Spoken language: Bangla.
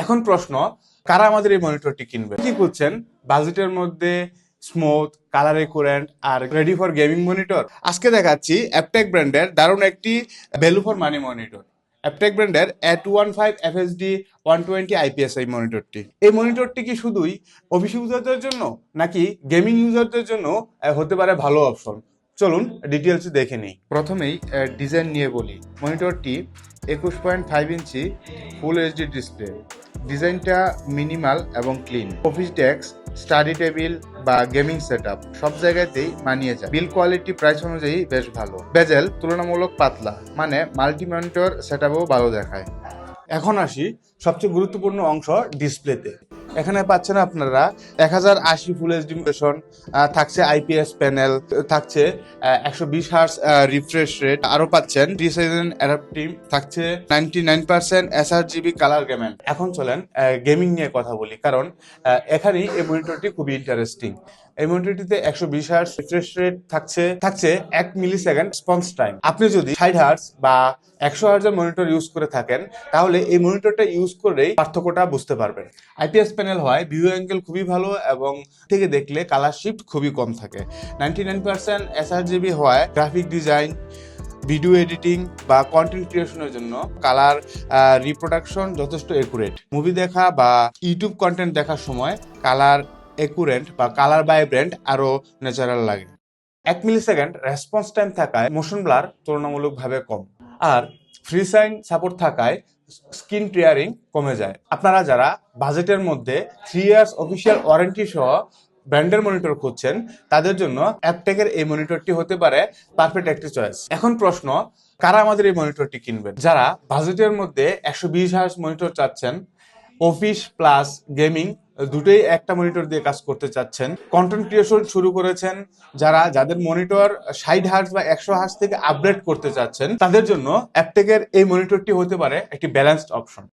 এখন প্রশ্ন, কারা আমাদের এই মনিটরটি কিনবে? কি করছেন বাজেটের মধ্যে স্মুথ, কালার একুরেন্ট আর রেডি ফর গেমিং মনিটর? আজকে দেখাচ্ছি অ্যাপটেক ব্র্যান্ডের দারুণ একটি value for money monitor. Aptech ব্র্যান্ডের A215 FHD 120 IPS এই মনিটরটি। এই মনিটরটি কি শুধুই অফিস ইউজারদের জন্য নাকি গেমিং ইউজারদের জন্য হতে পারে ভালো অপশন? চলুন ডিটেলস দেখে নিই। প্রথমেই ডিজাইন নিয়ে বলি। মনিটরটি 21.5 ইঞ্চি ফুল এইচডি ডিসপ্লে। ডিজাইনটা মিনিমাল এবং clean. Office desk, study table বা গেমিং সেটআপ সব জায়গাতেই মানিয়ে যায়। বিল কোয়ালিটি প্রাইস অনুযায়ী বেশ ভালো। বেজেল তুলনামূলক পাতলা, মানে মাল্টি মনিটর সেটআপও ভালো দেখায়। এখন আসি সবচেয়ে গুরুত্বপূর্ণ অংশ, ডিসপ্লেতে। এখানে পাচ্ছেন আপনারা 1080 ফুল এইচডি রেজোলিউশন, থাকছে আইপিএস প্যানেল, থাকছে 120 হার্টজ রিফ্রেশ রেট, আরো পাচ্ছেন রিসাইজেন অ্যাডাপটিভ, থাকছে 99% এসআরজিবি কালার গেমেন্ট। এখন চলেন গেমিং নিয়ে কথা বলি, কারণ এখানেই এই মনিটরটি খুবই ইন্টারেস্টিং। এই মনিটরটিতে 120 হার্টজ রিফ্রেশ রেট থাকছে 1 মিলি সেকেন্ড রেসপন্স টাইম। আপনি যদি 60 হার্টজ বা 100 হার্টজের মনিটর ইউজ করে থাকেন, তাহলে এই মনিটরটা ইউজ করেই পার্থক্যটা বুঝতে পারবেন। আইপিএস প্যানেল হয়, ভিউ অ্যাঙ্গেল খুবই ভালো এবং থেকে দেখলে কালার শিফট খুবই কম থাকে। 99% এসআরজিবি হয়, গ্রাফিক ডিজাইন, ভিডিও এডিটিং বা কন্টেন্ট ক্রিয়েশনের জন্য কালার রিপ্রোডাকশন যথেষ্ট একুরেট। মুভি দেখা বা ইউটিউব কন্টেন্ট দেখার সময় কালার একুরেন্ট বা কালার ভাইব্রেন্ট আরো ন্যাচারাল লাগে। 1 মিলি সেকেন্ড রেসপন্স টাইম থাকায় মোশন ব্লার তুলনামূলকভাবে কম, আর ফ্রি সাইন সাপোর্ট থাকায় স্ক্রিন টিয়ারিং কমে যায়। আপনারা যারা বাজেটের মধ্যে 3 ইয়ার্স অফিসিয়াল ওয়ারেন্টি সহ ব্র্যান্ডের মনিটর খুঁজছেন, তাদের জন্য অ্যাপটেকের এই মনিটরটি হতে পারে পারফেক্ট একটি চয়েস। এখন প্রশ্ন, কারা আমাদের এই মনিটরটি কিনবেন? যারা বাজেটের মধ্যে 120 হার্জ মনিটর চাচ্ছেন, অফিস প্লাস গেমিং দুটোই একটা মনিটর দিয়ে কাজ করতে চাচ্ছেন, কন্টেন্ট ক্রিয়েশন শুরু করেছেন, যাদের মনিটর 60 হার্জ বা 100 হার্জ থেকে আপগ্রেড করতে চাচ্ছেন, তাদের জন্য অ্যাপটেকের এই মনিটরটি হতে পারে একটি ব্যালেন্সড অপশন।